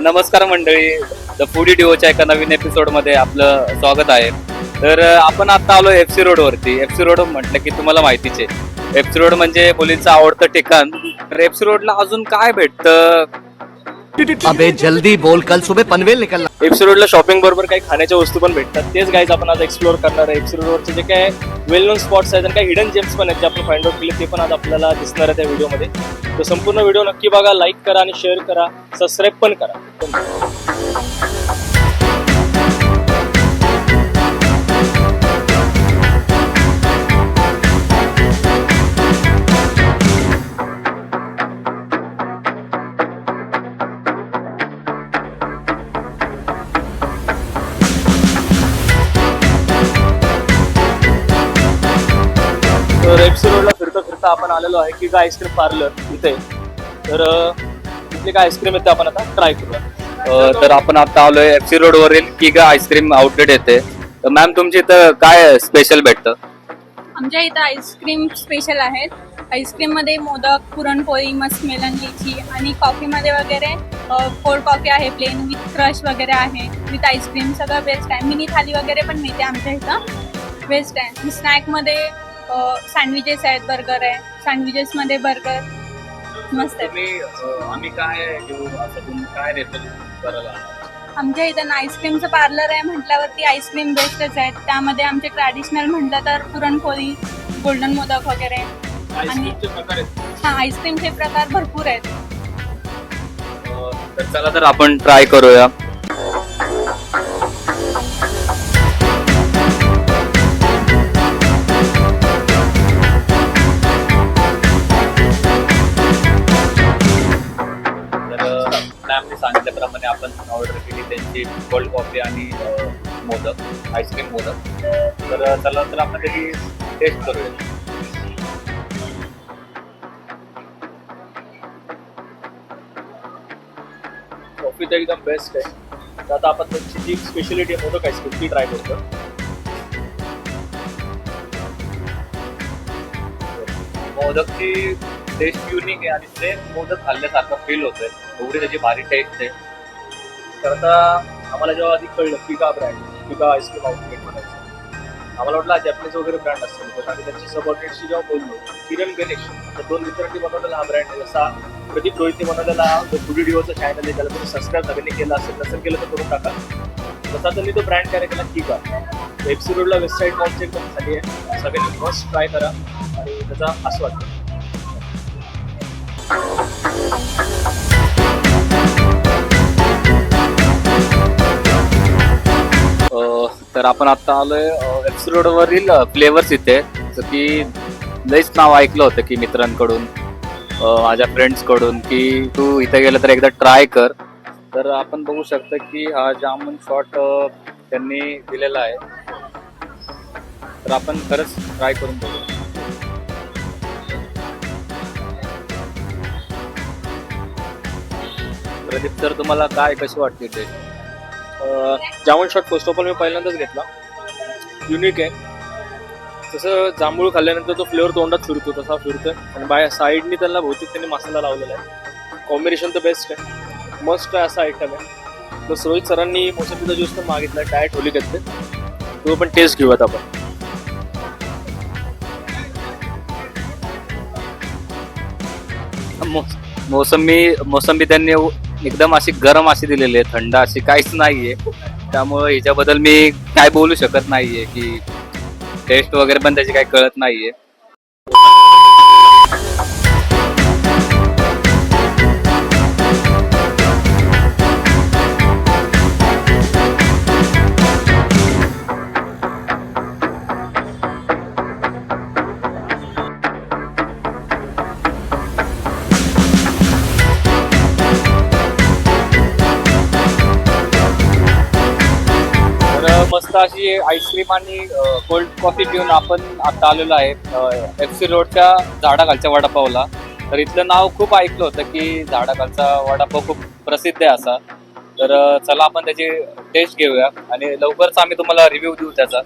नमस्कार मंडळी, the foodie डिओच्या एका नवीन एपिसोडमध्ये आपलं स्वागत आहे. तर आपण आता आलो एफसी रोड वरती. एफसी रोड म्हटलं की तुम्हाला माहितीच आहे, एफसी रोड म्हणजे मुलींचं आवडतं ठिकाण. तर एफसी रोडला अजून काय भेटतं? अबे जल्दी बोल, कल सुबह पनवेल निकलना. एफसी रोडला शॉपिंग बरोबर काही खाण्याच्या वस्तू पण भेटतात. तेच गाईज आपण आज एक्सप्लोर करणार आहे. एफसी रोडवरचे जे काय वेल नोन स्पॉट्स आहेत आणि काही हिडन जेम्स पण आहेत जे आपण फाइंड आउट केले, ते पण आज आपल्याला दिसणार आहे त्या व्हिडिओमध्ये. तर संपूर्ण व्हिडिओ नक्की बघा, लाईक करा आणि शेअर करा, सबस्क्राईब पण करा. तर एफसी रोडला फिरता फिरता आपण आलेलो आहे की काय आईस्क्रीम पार्लर इथे. तर इथे काय आईस्क्रीम येते आपण आता ट्राय करूया. तर आपण आता आलोय एफसी रोड वरील किगा आईस्क्रीम आउटलेट येते. तर मॅम तुमची इथं काय स्पेशल भेटतं? आमच्या इथं आईस्क्रीम स्पेशल आहेत. आईस्क्रीममध्ये मोदक, पुरणपोळी, मस्कमेलन, लिची आणि कॉफीमध्ये वगैरे कोल्ड कॉफी आहे, प्लेन विथ क्रश वगैरे आहे, विथ आईस्क्रीम. सगळं बेस्ट आहे. मिनी थाली वगैरे पण मिळते आमच्या इथं, बेस्ट आहे. स्नॅकमध्ये सँडविचेस आहेत, बर्गर आहे. सँडविचेसमध्ये बर्गर मस्त आहे. आम्ही काय घेऊ, असं तुम्ही काय रेफर करायला? आमच्या इथं आईस्क्रीमचं पार्लर आहे म्हटल्यावरती आईस्क्रीम बेस्टच आहेत. त्यामध्ये आमचे ट्रॅडिशनल म्हटलं तर पुरणपोळी, गोल्डन मोदक वगैरे. आणि हां, आईस्क्रीमचे प्रकार भरपूर आहेत. तर चला तर आपण ट्राय करूया. मॅमने सांगितल्याप्रमाणे आपण ऑर्डर केली त्यांची कोल्ड कॉफी आणि मोदक, आईस्क्रीम मोदक. तर चला तर आपण त्याची टेस्ट करूया. कॉफी तर एकदम बेस्ट आहे. तर आता आपण त्यांची जी स्पेशलिटी आहे मोदक आईस्क्रीम ती ट्राय करतो. मोदकची टेस्ट युनिक आहे आणि ते मोदक खाल्ल्यासारखं फील होतंय, एवढी त्याची भारी टेस्ट आहे. तर आता आम्हाला जेव्हा आधी कळलं पिका ब्रँड, पिका आईस्क्रीम आउटलेट बनायचं, आम्हाला वाटलं जॅपनीज वगैरे ब्रँड असेल. तर आम्ही त्यांची सबऑर्डिनेटशी जेव्हा बोललो, किरण गणेश, तर 2 मित्रांनी बनवलेला हा ब्रँड आहे. जसा प्रदीप रोहितने बनवलेला हा फूडी डिओचा चॅनल आहे, त्याला तुम्ही सबस्क्राईब सगळ्यांनी केला असेल, नसेल केलं तर करून टाका. तसा त्यांनी तो ब्रँड तयार केला किका. एफसी रोडला वेबसाईट लॉन्च एकदम झाली आहे. सगळ्यांनी मस्ट ट्राय करा आणि त्याचा आस्वाद घ्या. तर आपण आता आलोय एफसी रोड वरील फ्लेवर्स इथे. जसं की लईच नाव ऐकलं होतं की मित्रांकडून, माझ्या फ्रेंड्स कडून, की तू इथे गेलं तर एकदा ट्राय कर. तर आपण बघू शकतो की हा जामून शॉट त्यांनी दिलेला आहे. तर आपण खरंच ट्राय करून बघू. प्रदीप सर, तुम्हाला काय कशी वाटते ते? Jamun shot first of all मी पहिल्यांदाच घेतला. युनिक आहे. तसं जांभूळ खाल्ल्यानंतर तो फ्लेवर तोंडात फिरतो तसा फिरतोय आणि बाय साईडनी त्यांना बहुतेक त्यांनी मसाला लावलेला आहे. कॉम्बिनेशन तर बेस्ट आहे, मस्त आहे असा आयटम आहे. प्लस रोहित सरांनी मोसंबीचा ज्यूस पण मागितला, डायट होली घेतले, तो पण टेस्ट घेऊयात आपण. मोसंबी त्यांनी एकदम अशी गरम अशी दिलेली आहे, थंड अशी काहीच नाहीये. त्यामुळे हिच्याबद्दल मी काय बोलू शकत नाहीये, की टेस्ट वगैरे पण त्याची काही कळत नाहीये. मस्त अशी आईस्क्रीम आणि कोल्ड कॉफी पिऊन आपण आता आलेलो आहे एफसी रोडच्या झाडाखालच्या वडापावला. तर इथलं नाव खूप ऐकलं होतं की झाडाखालचा वडापाव खूप प्रसिद्ध आहे असा. तर चला आपण त्याची टेस्ट घेऊया आणि लवकरच आम्ही तुम्हाला रिव्ह्यू देऊ त्याचा.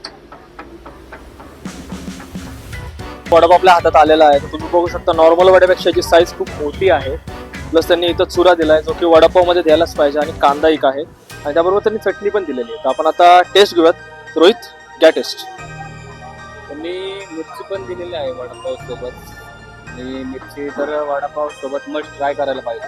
वडापाव आपल्या हातात आलेला आहे. तुम्ही बघू शकता नॉर्मल वड्यापेक्षा याची साईज खूप मोठी आहे प्लस त्यांनी इथं चुरा दिलाय जो की वडापावमध्ये द्यायलाच पाहिजे आणि कांदा एक आहे आणि त्याबरोबर त्यांनी चटणी पण दिलेली आहे. तर आपण आता टेस्ट घेऊयात. रोहित घ्या टेस्ट. त्यांनी मिरची पण दिलेली आहे वडापाव सोबत आणि मिरची तर वडापाव सोबत मस्त ट्राय करायला पाहिजे.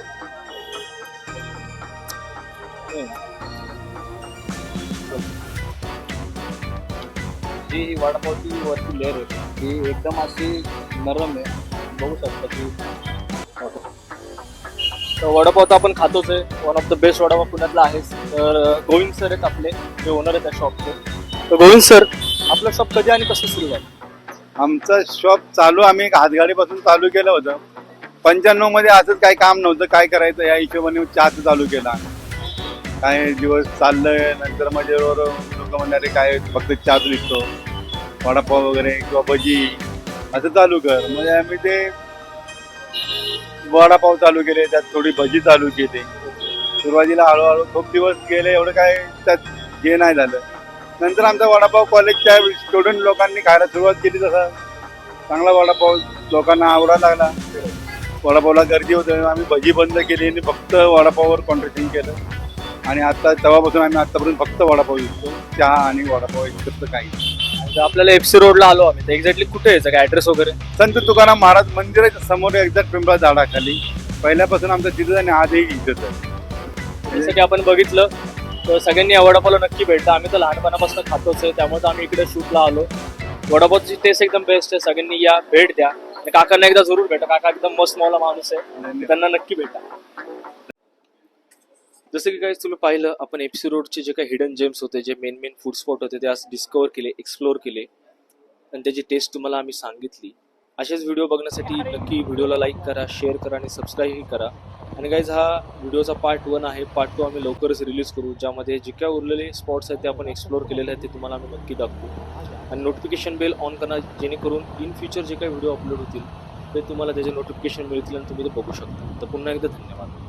जी ही वडापावची वरती लेअर होती ती एकदम अशी नरम आहे. बघू शकता की तर वडापाव तर आपण खातोच आहे. One of the best vada pav पुण्यातला आहेच. तर गोविंद सर आहेत आपले, जे ओनर आहेत त्या शॉपचे. तर गोविंद सर, आपलं शॉप कधी आणि कसं सुरू झालं? आमचं शॉप चालू आम्ही हातगाडीपासून चालू केलं होतं. 95 मध्ये असंच काही काम नव्हतं, काय करायचं या हिशोबाने चहाचं चालू केला. काय दिवस चाललंय, नंतर म्हणजे लोक म्हणणारे काय फक्त चहाच विकतो, वडापाव वगैरे किंवा भजी असं चालू कर. म्हणजे आम्ही ते वडापाव चालू केले, त्यात थोडी भजी चालू केली. सुरुवातीला हळूहळू खूप दिवस गेले, एवढं काय त्यात हे नाही झालं. नंतर आमचा वडापाव कॉलेजच्या स्टुडंट लोकांनी खायला सुरुवात केली. तसा चांगला वडापाव लोकांना आवडायला लागला. वडापावला गर्दी होते, आम्ही भजी बंद केली आणि फक्त वडापाववर कॉन्ट्रॅक्टिंग केलं. आणि आता तेव्हापासून आम्ही आतापर्यंत फक्त वडापाव विकतो, चहा आणि वडापाव एकत्र काही. तर आपल्याला एफसी रोडला आलो आम्ही. तर एक्झॅक्टली कुठे यायचं काय ॲड्रेस वगैरे? संत तुकाराम महाराज मंदिराच्या समोर एक्झॅक्ट पिंपळा झाडाखाली. पहिल्यापासून आमचं तिथं आणि आजही इथंच आहे. जसं की आपण बघितलं तर सगळ्यांनी या वडापावला नक्की भेटतं. आम्ही तर लहानपणापासून खातोच आहे, त्यामुळे तर आम्ही इकडे शूटला आलो. वडापावची टेस्ट एकदम बेस्ट आहे. सगळ्यांनी या भेट द्या आणि काकांना एकदा जरूर भेटा. काका एकदम मस्त मौला माणूस आहे, त्यांना नक्की भेटा. जसं की काही तुम्ही पाहिलं, आपण एफसी रोडचे जे काही हिडन जेम्स होते, जे मेन फूड स्पॉट होते, ते आज डिस्कवर केले, एक्सप्लोअर केले आणि त्याची टेस्ट तुम्हाला आम्ही सांगितली. असेच व्हिडिओ बघण्यासाठी नक्की व्हिडिओला लाईक करा, शेअर करा आणि सबस्क्राईबही करा. आणि गाईज, हा व्हिडिओचा पार्ट 1 आहे. पार्ट 2 आम्ही लवकरच रिलीज करू, ज्यामध्ये जे काय उरलेले स्पॉट्स आहेत ते आपण एक्सप्लोअर केलेले आहेत ते तुम्हाला आम्ही नक्की दाखवू. आणि नोटिफिकेशन बेल ऑन करा, जेणेकरून इन फ्युचर जे काही व्हिडिओ अपलोड होतील ते तुम्हाला त्याचे नोटिफिकेशन मिळतील आणि तुम्ही ते बघू शकता. तर पुन्हा एकदा धन्यवाद.